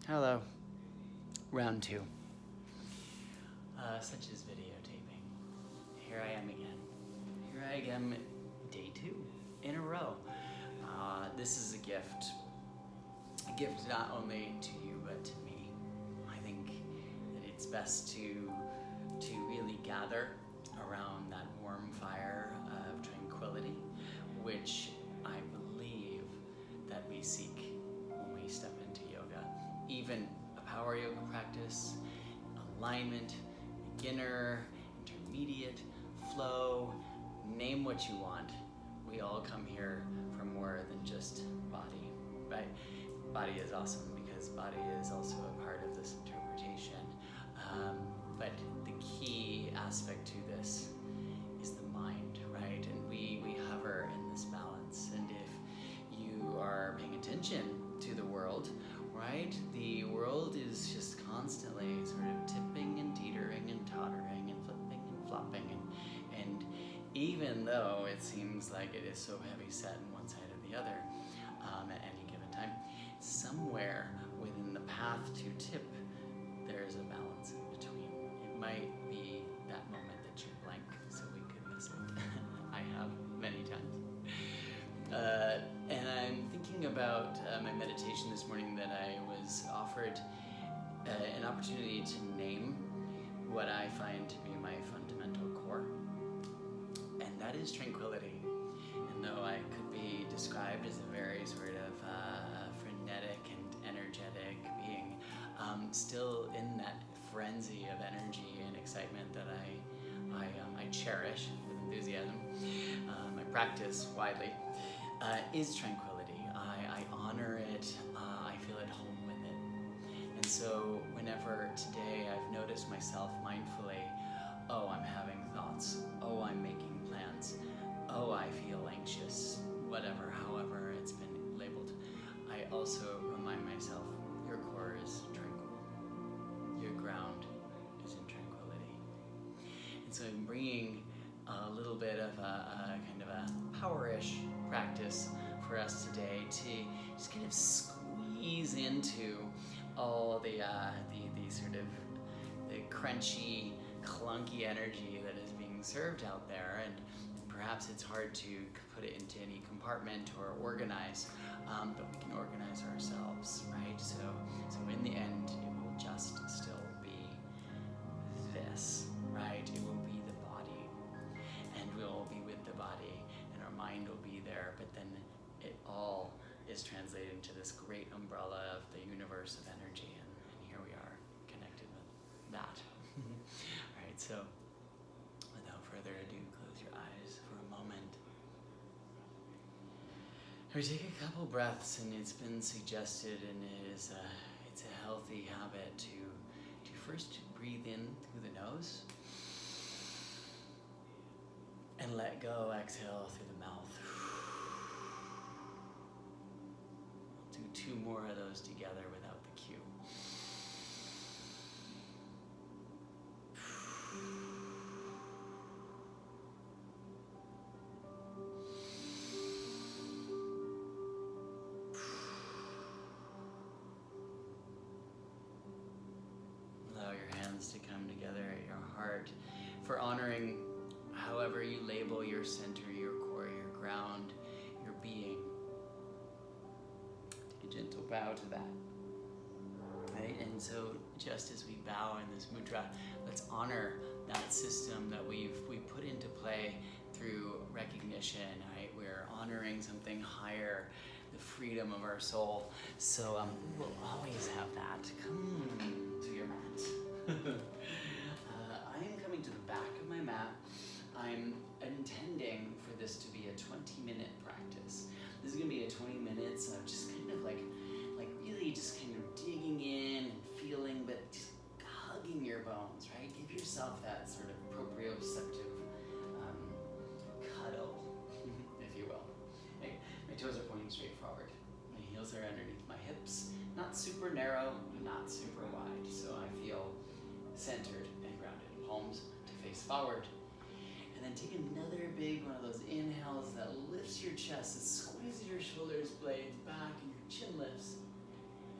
Hello. Round two. Such as videotaping. Here I am again. Here I am, day 2 in a row. This is a gift. A gift not only to you, but to me. I think that it's best to really gather around that warm fire of tranquility, which I believe that we seek when we step into yoga. Even a power yoga practice, alignment, beginner, intermediate, flow, name what you want. We all come here for more than just body, right? Body is awesome because body is also a part of this interpretation. But the key aspect to this is the mind, right? And we hover in this balance. And if you are paying attention to the world, right? The world is just constantly sort of tipping and teetering and tottering and flipping and flopping. And even though it seems like it is so heavy set on one side or the other at any given time, somewhere within the path to tip, there is a balance in between. It might be that moment that you blank so we could miss it. I have many times. And I'm thinking about my meditation this morning that I was offered an opportunity to name what I find to be my fundamental core. And that is tranquility. And though I could be described as a very sort of frenetic and energetic being, still in that frenzy of energy and excitement that I cherish with enthusiasm, I practice widely, is tranquility. I honor it, I feel at home with it. And so whenever today I've noticed myself mindfully, oh, I'm having thoughts, oh, I'm making plans, oh, I feel anxious, whatever, however it's been labeled, I also remind myself, your core is tranquil, your ground is in tranquility. And so I'm bringing a little bit of a kind of a power-ish practice for us today to just kind of squeeze into all the sort of the crunchy, clunky energy that is being served out there, and perhaps it's hard to put it into any compartment or organize, but we can organize ourselves, right? So in the end, it will just still be this, right? It will be the body, and we'll be with the body, and our mind will be there, but then it all is translated into this great umbrella of the universe of energy, and here we are, connected with that. All right, so without further ado, close your eyes for a moment. We take a couple breaths, and it's been suggested, and it's a healthy habit to first breathe in through the nose and let go, exhale through the mouth. We'll do 2 more of those together without the cue. Allow your hands to come together at your heart for honoring however you label your center, your core, your ground, your being. Take a gentle bow to that. Right? And so just as we bow in this mudra, let's honor that system that we put into play through recognition, right? We're honoring something higher, the freedom of our soul. So we'll always have that. Come to your mat. I am coming to the back of my mat. I'm intending for this to be a 20-minute practice. This is going to be a 20 minutes of just kind of like really just kind of digging in and feeling, but just hugging your bones, right? Give yourself that sort of proprioceptive cuddle, if you will. Okay. My toes are pointing straight forward. My heels are underneath my hips. Not super narrow, but not super wide. So I feel centered and grounded. Palms to face forward. And then take another big one of those inhales that lifts your chest, it squeezes your shoulders blades back and your chin lifts.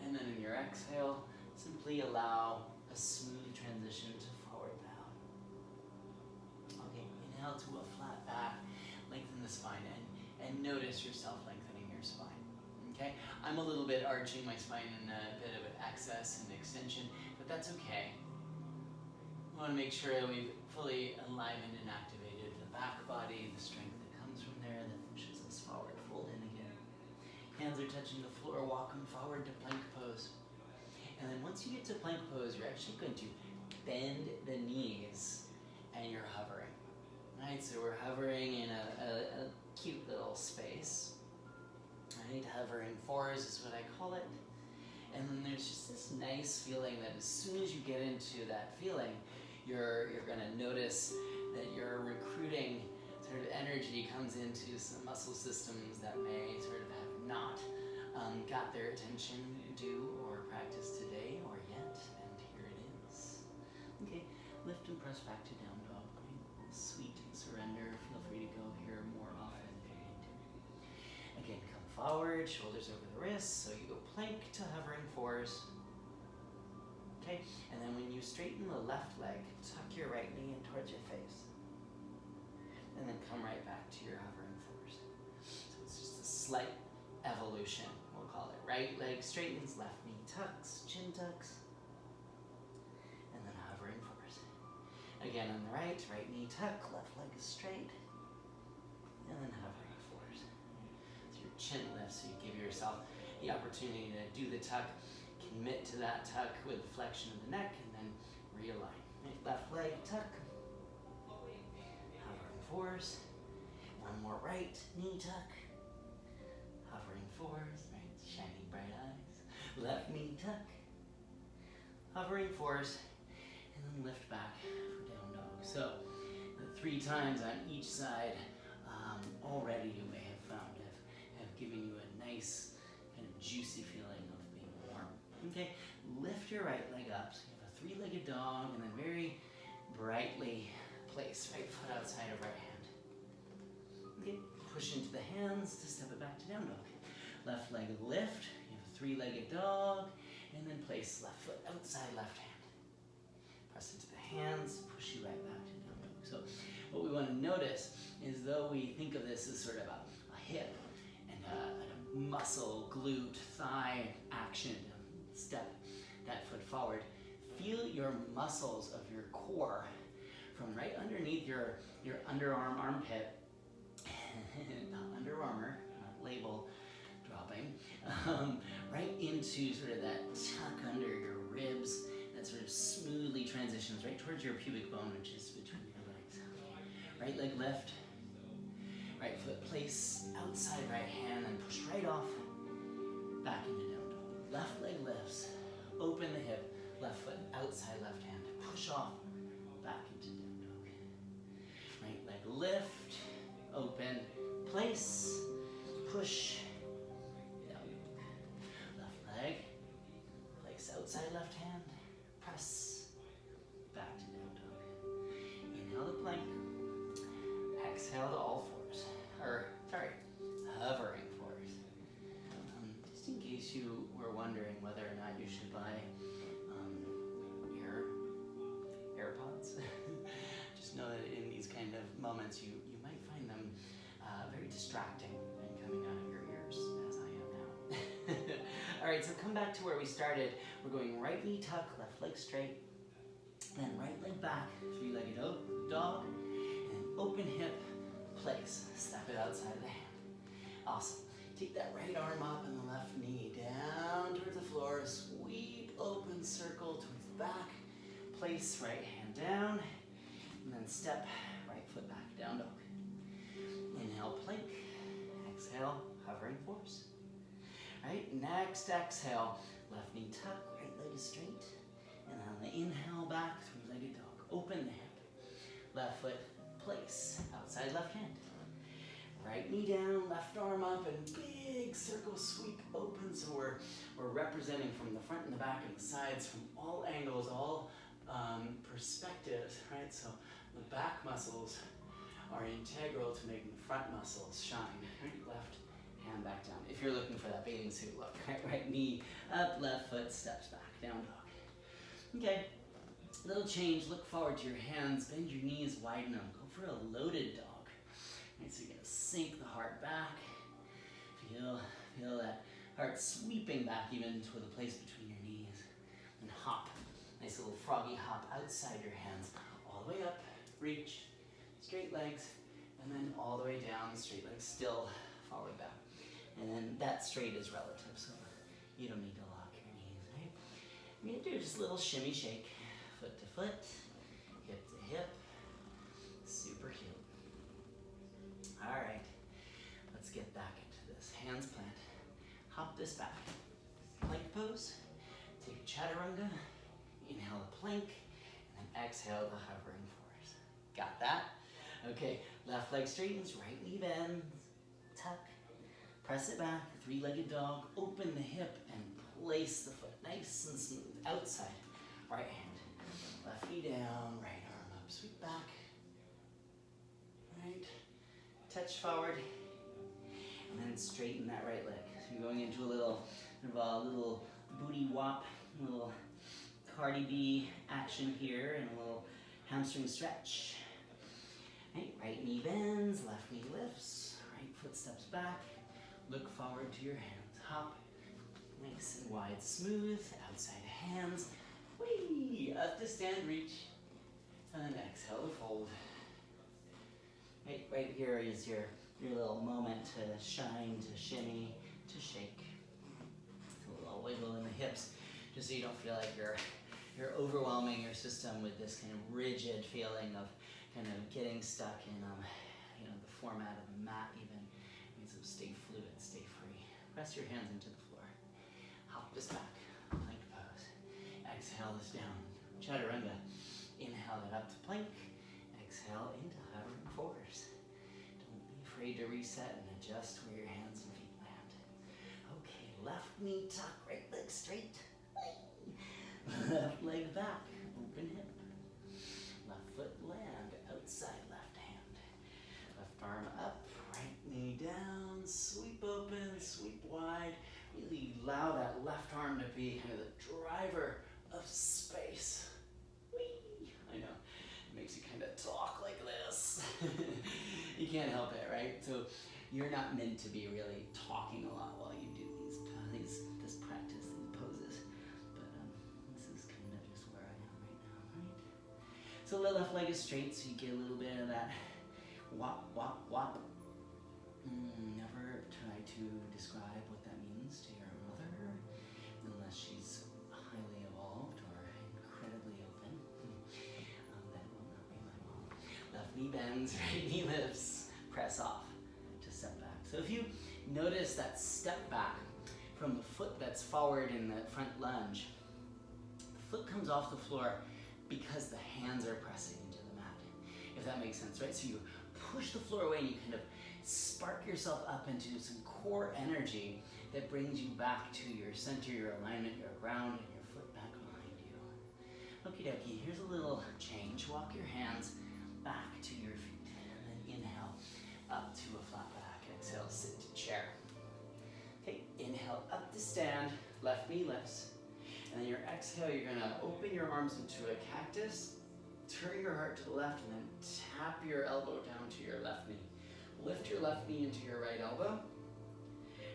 And then in your your exhale, simply allow a smooth transition to forward bow. Okay, inhale to a flat back, lengthen the spine, and notice yourself lengthening your spine. Okay, I'm a little bit arching my spine in a bit of an excess and extension, but that's okay. We want to make sure that we've fully enlivened and activated the back body, the strength that comes from there that pushes us forward. Fold in again. Hands are touching the floor, walk them forward to plank pose. And then once you get to plank pose, you're actually going to bend the knees and you're hovering. Right, so we're hovering in a cute little space. Right, hovering fours is what I call it. And then there's just this nice feeling that as soon as you get into that feeling, you're gonna notice that you're recruiting sort of energy comes into some muscle systems that may sort of have not got their attention due or practice today or yet, and here it is. Okay, lift and press back to down dog. Right? Sweet surrender. Feel free to go here more often if you need to. Again, come forward, shoulders over the wrists. So you go plank to hovering fours. Okay, and then when you straighten the left leg, tuck your right knee in towards your face. And then come right back to your hovering fours. So it's just a slight evolution, we'll call it. Right leg straightens, left knee tucks, chin tucks. And then hovering fours. Again on the right knee tuck, left leg is straight. And then hovering fours. So your chin lifts, so you give yourself the opportunity to do the tuck, commit to that tuck with the flexion of the neck, and then realign. Right, left leg tuck. Hovering fours. One more right knee tuck. Hovering fours, right? Shiny bright eyes. Left knee tuck. Hovering fours. And then lift back for down dog. So, the 3 times on each side already you may have found have given you a nice kind of juicy feeling of being warm. Okay, lift your right leg up. So you have a 3-legged dog and then very brightly place right foot outside of right hand. Okay, push into the hands to step it back to down dog. Left leg lift, you have a 3-legged dog, and then place left foot outside left hand. Press into the hands, push you right back to down dog. So what we want to notice is though we think of this as sort of a hip and a muscle, glute, thigh action, step that foot forward, feel your muscles of your core from right underneath your underarm armpit, not Under Armour, not label dropping, right into sort of that tuck under your ribs that sort of smoothly transitions right towards your pubic bone, which is between your legs. Right leg lift, right foot place outside right hand and push right off back into down dog. Left leg lifts, open the hip, left foot outside left hand, push off back into down dog. Right leg lift, open, place, push, down dog. Left leg, place outside left hand, press, back to down dog. Inhale to plank, exhale to all fours, hovering fours. Just in case you were wondering whether or not you should buy AirPods, just know that in these kind of moments you might find them very distracting and coming out of your ears, as I am now. All right, so come back to where we started. We're going right knee tuck, left leg straight, then right leg back, 3-legged dog, and open hip, place. Step it outside of the hand. Awesome. Take that right arm up and the left knee down towards the floor. Sweep open circle towards the back. Place right hand down, and then step right foot back, down dog. Inhale, plank. Exhale, hovering fours. Right, next exhale, left knee tuck, right leg is straight. And on the inhale back, 3-legged dog. Open the hip. Left foot, place, outside left hand. Right knee down, left arm up, and big circle sweep open. So we're representing from the front and the back and the sides, from all angles, all perspectives, right? So the back muscles are integral to making the front muscles shine. Right? Left hand back down. If you're looking for that bathing suit look, right knee up, left foot steps back, down dog. Okay, little change, look forward to your hands, bend your knees, widen them, go for a loaded dog. Right, so you're gonna sink the heart back, feel that heart sweeping back even to the place between your knees, and hop, nice little froggy hop outside your hands, all the way up, reach, straight legs, and then all the way down, straight legs, still forward back. And then that straight is relative, so you don't need to lock your knees, right? You're gonna do just a little shimmy shake, foot to foot, hip to hip, super cute. All right, let's get back into this. Hands plant, hop this back. Plank pose, take a chaturanga, inhale a plank, and then exhale the hovering force. Got that? Okay, left leg straightens, right knee bends, tuck, press it back, three-legged dog, open the hip and place the foot nice and smooth, outside, right hand, left knee down, right arm up, sweep back, right, touch forward, and then straighten that right leg. So you're going into a little booty wop, a little Cardi B action here, and a little hamstring stretch. Right knee bends, left knee lifts, right foot steps back, look forward to your hands, hop, nice and wide, smooth, outside hands, whee, up to stand, reach, and then exhale to fold. Right here is your little moment to shine, to shimmy, to shake. A little wiggle in the hips, just so you don't feel like you're overwhelming your system with this kind of rigid feeling of kind of getting stuck in the format of the mat even. So stay fluid, stay free. Press your hands into the floor. Hop this back, plank pose. Exhale this down, chaturanga. Inhale it up to plank. Exhale into hovering force. Don't be afraid to reset and adjust where your hands and feet land. Okay, left knee tuck, right leg straight. Left leg back, open hip. Left foot land, outside left hand. Left arm up, right knee down, sweep open, sweep wide. Really allow that left arm to be kind of the driver of space. Whee! I know, it makes you kind of talk like this. You can't help it, right? So you're not meant to be really talking a lot while you do this practice, these poses. But this is kind of just where I am right now, right? So the left leg is straight, so you get a little bit of that wop, wop, wop. Never try to describe what that means to your mother, unless she's highly evolved or incredibly open. That will not be my mom. Left knee bends, right knee lifts, press off to step back. So if you notice that step back from the foot that's forward in the front lunge, the foot comes off the floor because the hands are pressing into the mat, if that makes sense, right? So you push the floor away and you kind of spark yourself up into some core energy that brings you back to your center, your alignment, your ground, and your foot back behind you. Okie dokie, here's a little change. Walk your hands back to your feet, and then inhale up to a flat back. Exhale, sit to chair. Okay, inhale up to stand, left knee lifts. And then your exhale, you're gonna open your arms into a cactus, turn your heart to the left, and then tap your elbow down to your left knee. Lift your left knee into your right elbow,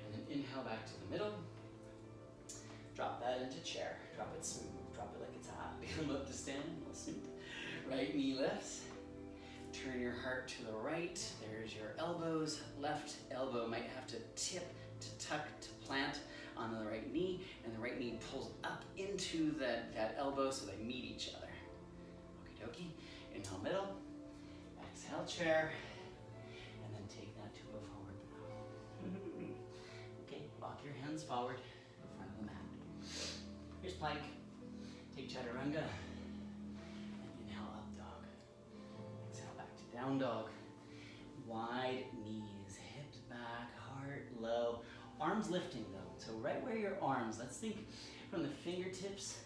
and then inhale back to the middle. Drop that into chair. Drop it smooth. Drop it like it's hot. Come up to stand, little snoop. Right knee lifts. Turn your heart to the right. There's your elbows. Left elbow might have to tip to tuck to plant on the right knee, and the right knee pulls up into that elbow so they meet each other. Okie dokie. Inhale middle. Exhale chair. And then take that to a forward bow. Okay, walk your hands forward in front of the mat. Here's plank. Take chaturanga. And inhale up dog. Exhale back to down dog. Wide knees, hips back, heart low. Arms lifting though. So right where your arms, let's think from the fingertips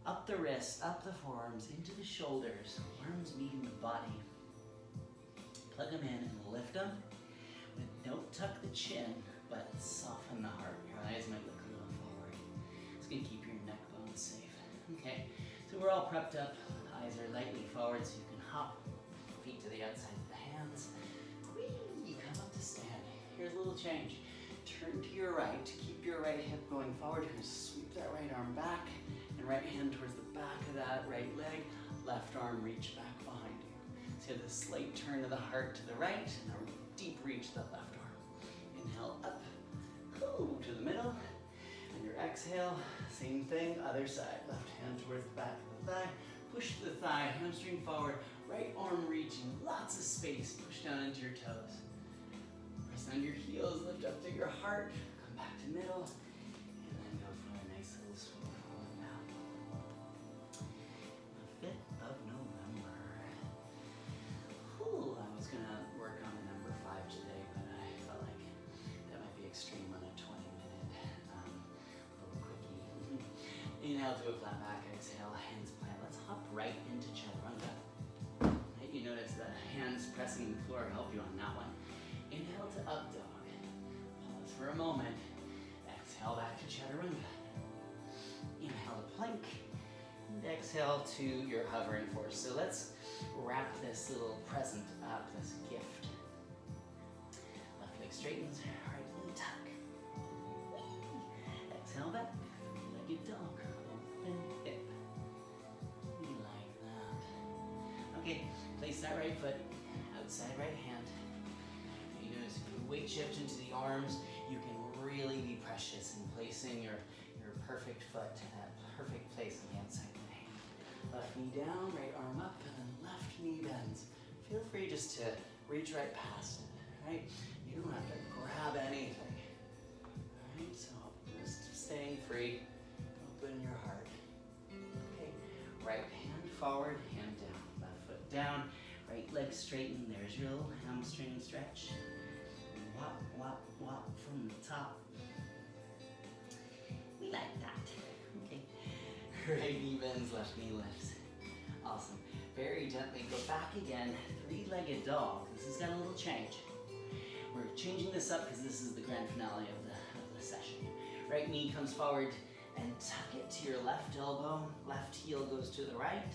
up the wrists, up the forearms, into the shoulders. Arms meeting the body. Plug them in and lift them. Don't tuck the chin. but soften the heart. Your eyes might look a little forward. It's going to keep your neck bones safe. Okay, so we're all prepped up. Eyes are lightly forward so you can hop. Feet to the outside of the hands. Whee! Come up to stand. Here's a little change. Turn to your right. Keep your right hip going forward. You're going to sweep that right arm back and right hand towards the back of that right leg. Left arm reach back behind you. So you have this slight turn of the heart to the right and a deep reach to the left arm. Inhale up, to the middle. And your exhale, same thing, other side. Left hand towards the back of the thigh. Push the thigh, hamstring forward. Right arm reaching, lots of space. Push down into your toes. Press on your heels, lift up to your heart. Come back to middle. And then go for a nice little swivel forward now. The 5th of November. I was gonna work on a number 5 today, but I felt like that might be extreme on a 20-minute little quickie. Inhale to a flat back, exhale, hands plant. Let's hop right into chaturanga. Right, you notice the hands pressing the floor help you on that one. Inhale to up dog. Pause for a moment. Exhale back to chaturanga. Inhale to plank. And exhale to your hovering force. So let's wrap this little present up, this gift. Left leg straightens, right knee tuck. Exhale back, legged dog, open hip. We like that. Okay, place that right foot outside right hand. You notice if you weight shift into the arms, you can really be precious in placing your perfect foot in that perfect place on the outside of the hand. Left knee down, right arm up, and then left knee bends. Feel free just to reach right past it, right? You don't have to grab anything, right? So just staying free, open your heart. Okay, right hand forward, hand down, left foot down, right leg straighten. There's your little hamstring stretch. Wop, wop, wop from the top. We like that. Okay. Right knee bends, left knee lifts. Awesome. Very gently go back again. 3-legged dog. This has got a little change. We're changing this up because this is the grand finale of the session. Right knee comes forward and tuck it to your left elbow. Left heel goes to the right.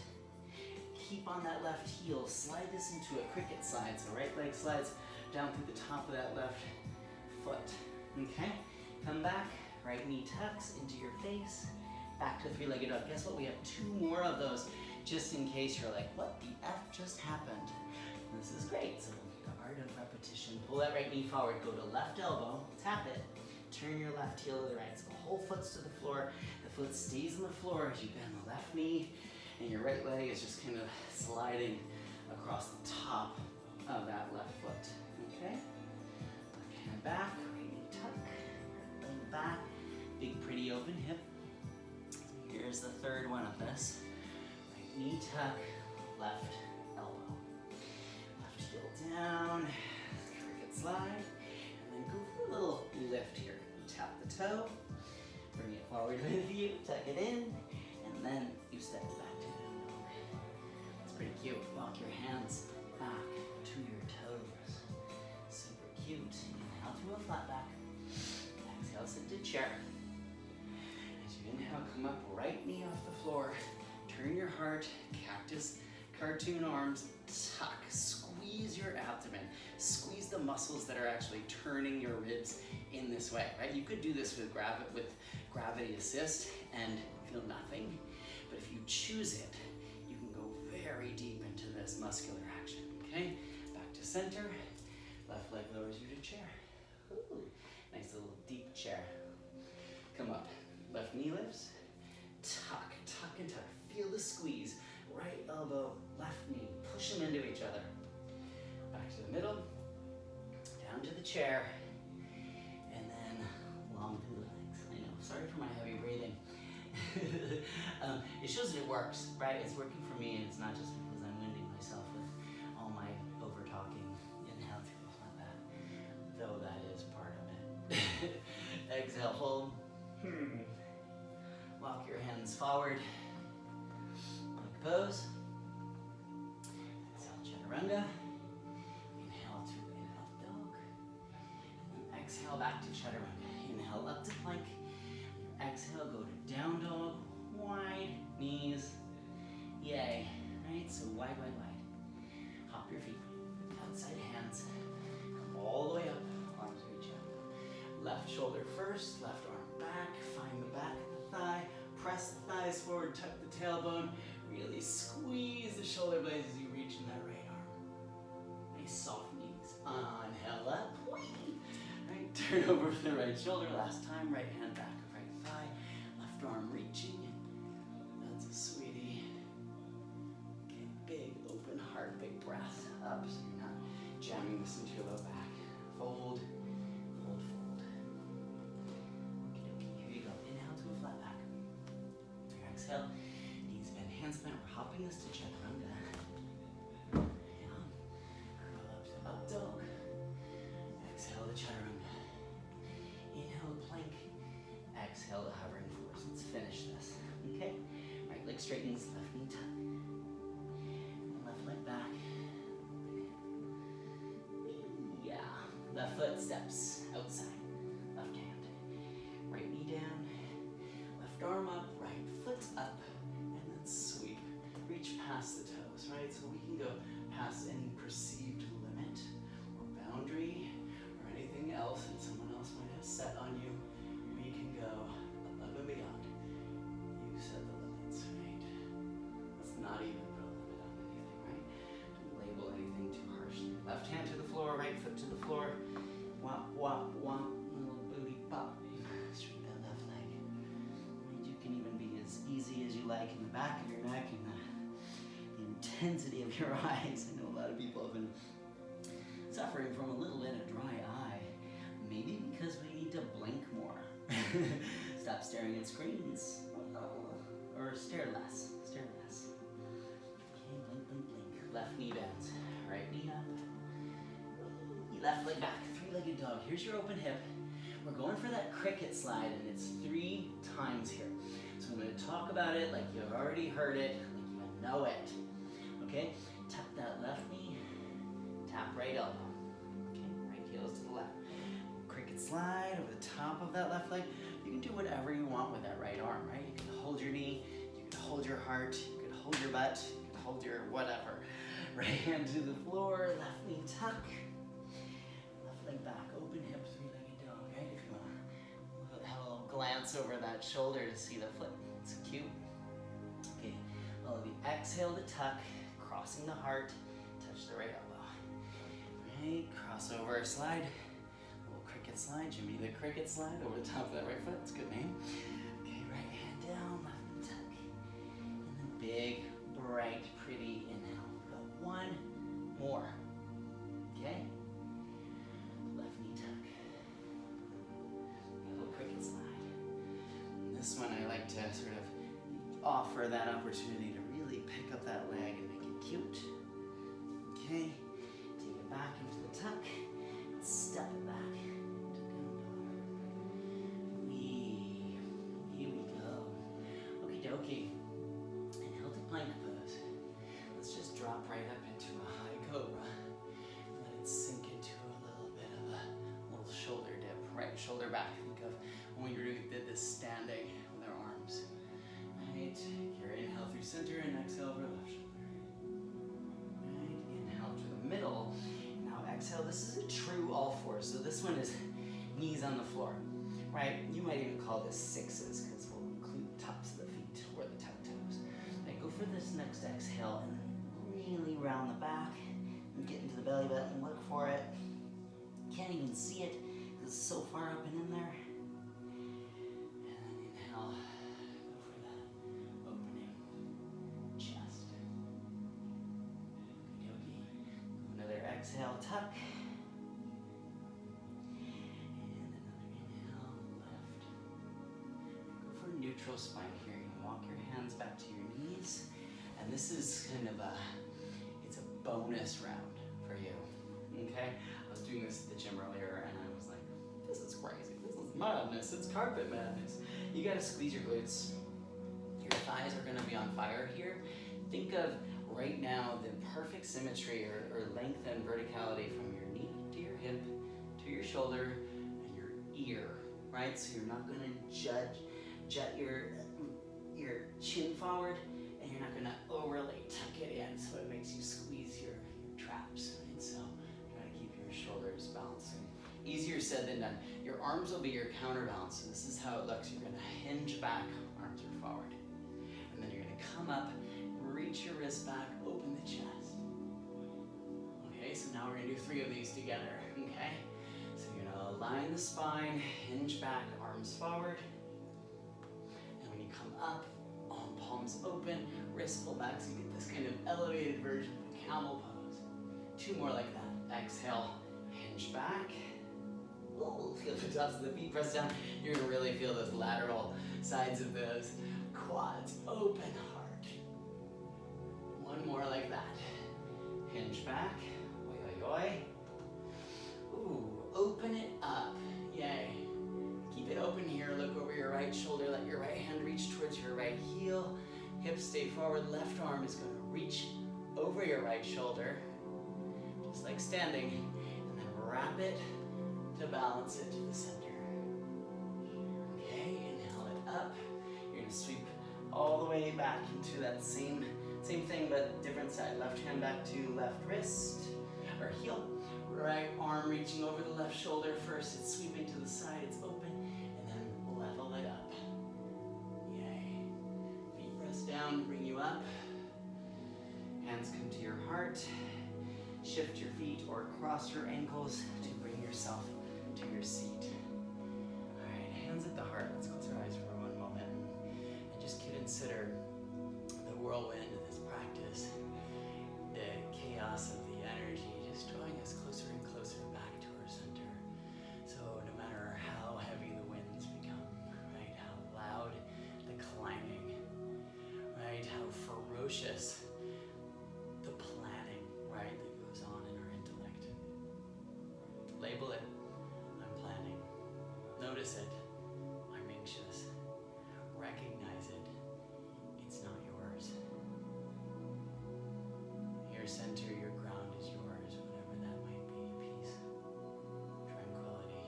Keep on that left heel. Slide this into a cricket slide. So right leg slides down through the top of that left foot. Okay? Come back. Right knee tucks into your face. Back to 3-legged dog. Guess what? We have 2 more of those just in case you're like, what the F just happened? This is great. So the art of repetition. Pull that right knee forward. Go to left elbow. Tap it. Turn your left heel to the right. So the whole foot's to the floor. The foot stays on the floor as you bend the left knee. And your right leg is just kind of sliding across the top of that left foot. Okay? Left hand back. Right knee tuck. Right leg back. Big pretty open hip. Here's the 3rd one of this. Right knee tuck, left elbow. Left heel down, cricket slide, and then go for a little lift here. Tap the toe, bring it forward with you, tuck it in, and then you step it back to down dog. It's pretty cute. Walk your hands back to your toes. Super cute. Inhale to a flat back. Exhale, sit to chair. Inhale, come up, right knee off the floor. Turn your heart, cactus, cartoon arms, tuck, squeeze your abdomen. Squeeze the muscles that are actually turning your ribs in this way, right? You could do this with gravity assist and feel nothing, but if you choose it, you can go very deep into this muscular action, okay? Back to center, left leg lowers you to chair. Ooh, nice little deep chair. Come up. Left knee lifts, tuck, tuck and tuck. Feel the squeeze. Right elbow, left knee. Push them into each other. Back to the middle, down to the chair, and then long through the legs. I know, sorry for my heavy breathing. It shows that it works, right? It's working for me, and it's not just because I'm winding myself with all my over-talking. Inhale to the flat back, though that is part of it. Exhale, hold. Walk your hands forward. Plank pose. Exhale, chaturanga. Inhale to in up dog. And exhale exhale, back to chaturanga. Inhale, up to plank. Exhale, go to down dog. Wide knees. Yay. Right, so wide, wide, wide. Hop your feet. Outside hands. Come all the way up. Arms reach up. Left shoulder first, left arm back. Find the back of the thigh. Press the thighs forward, tuck the tailbone. Really squeeze the shoulder blades as you reach in that right arm. Nice soft knees. Inhale up. Right, turn over the right shoulder. Last time, right hand back of right thigh. Left arm reaching. That's a sweetie. Okay, big open heart, big breath up so you're not jamming this into your low back. Fold, fold, fold. Okay, here you go. Inhale to a flat back. Exhale, knees bend, hands bent. We're hopping this to chaturanga. Yeah. Curl up to up dog. Exhale to chaturanga. Inhale to plank. Exhale to hovering forwards. Let's finish this. Okay? Right leg straightens, left knee tuck. Left leg back. Yeah. Left foot steps outside. Left hand. Right knee down. Left arm up. Right foot up. And then sweep. Reach past the toes, right? So we can go past any perceived limit or boundary or anything else that someone else might have set on you. We can go above and beyond. You set the limits, right? Let's not even put a limit on anything, right? Don't label anything too harshly. Left hand to the floor, right foot to the floor. Wop, wop, wop, little booty pop. Straighten that left leg. Right? You can even be as easy as you like in the back of your neck and the intensity of your eyes. I know a lot of people have been suffering from a little bit of dry eye. Maybe because we need to blink more. Stop staring at screens. Or stare less. Stare less. Okay, blink, blink, blink. Left knee bends. Right knee up. Left leg back. Three-legged dog. Here's your open hip. We're going for that cricket slide, and it's 3 times here. So I'm going to talk about it like you've already heard it, like you know it. Okay? Tap that left knee. Tap right elbow. Okay, right heels to the left. Cricket slide over the top of that left leg. You can do whatever you want with that right arm, right? You can hold your knee, you can hold your heart, you can hold your butt, you can hold your whatever. Right hand to the floor, left knee tuck. Left leg back, open hip, 3-legged dog, right? If you want to have a little glance over that shoulder to see the foot. It's cute. Okay, all of you exhale to tuck, crossing the heart, touch the right elbow. Right, cross over, slide. Slide, Jimmy the cricket slide over the top of that right foot. It's a good name. Okay, right hand down, left knee tuck. And then big, bright, pretty inhale. We've got 1 more. Okay? Left knee tuck. Little cricket slide. And this one I like to sort of offer that opportunity to really pick up that leg and make it cute. Okay? Take it back into the tuck. Step it back. Okay, inhale to plank pose. Let's just drop right up into a high cobra. Let it sink into a little bit of a little shoulder dip. Right shoulder back. Think of when we did this standing with our arms. Right, your inhale through center and exhale over left shoulder. Right, inhale to the middle. Now exhale, this is a true all fours. So this one is knees on the floor. Right, you might even call this 6s because we'll include tops of the feet or the tuck toes. Right, go for this next exhale and then really round the back and get into the belly button. Look for it. Can't even see it because it's so far up and in there. And then inhale, go for that opening chest. Okey-dokey. Another exhale, tuck. Neutral spine here. You can walk your hands back to your knees, and this is kind of it's a bonus round for you. Okay? I was doing this at the gym earlier, and I was like, this is crazy. This is madness. It's carpet madness. You gotta squeeze your glutes. Your thighs are gonna be on fire here. Think of right now the perfect symmetry or length and verticality from your knee to your hip to your shoulder and your ear, right? So you're not gonna jut your chin forward, and you're not gonna overly tuck it in so it makes you squeeze your traps, right? So try to keep your shoulders balancing. Easier said than done. Your arms will be your counterbalance. So this is how it looks. You're gonna hinge back, arms are forward. And then you're gonna come up, reach your wrist back, open the chest. Okay, so now we're gonna do 3 of these together, okay? So you're gonna align the spine, hinge back, arms forward. And when you come up, palms open, wrists pull back, so you get this kind of elevated version of camel pose. 2 more like that. Exhale, hinge back. Oh, feel the tops of the feet press down. You're gonna really feel those lateral sides of those quads open hard. 1 more like that. Hinge back. Oi, oi, oi. Ooh, open it up. Yay. Keep it open here. Look over your right shoulder. Let your right hand reach towards your right heel. Hips stay forward. Left arm is going to reach over your right shoulder, just like standing. And then wrap it to balance it to the center. Okay, inhale it up. You're going to sweep all the way back into that same thing, but different side. Left hand back to left wrist or heel. Right arm reaching over the left shoulder first. It's sweeping to the side. It's open. And then level it up. Yay. Feet press down, bring you up. Hands come to your heart. Shift your feet or cross your ankles to bring yourself to your seat. All right, hands at the heart. Let's close our eyes for 1 moment and just consider the whirlwind of this practice, the chaos of the energy, just drawing us closer and closer back to our center. So no matter how heavy the winds become, right, how loud the clanging, right, how ferocious the planning, right, that goes on in our intellect. Label it, I'm planning. Notice it, I'm anxious. Recognize it, it's not yours. Your center, your ground is yours, whatever that might be. Peace, tranquility,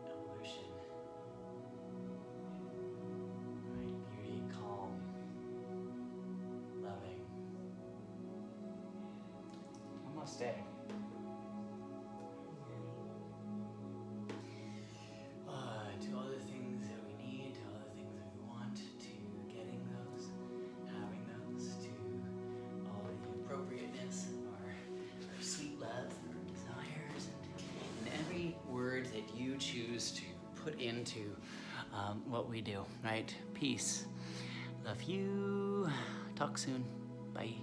evolution, right? Beauty, calm, loving. Namaste. To all the things that we need, to all the things that we want, to getting those, having those, to all the appropriateness of our sweet loves and our desires, and every word that you choose to put into what we do, right? Peace. Love you. Talk soon. Bye.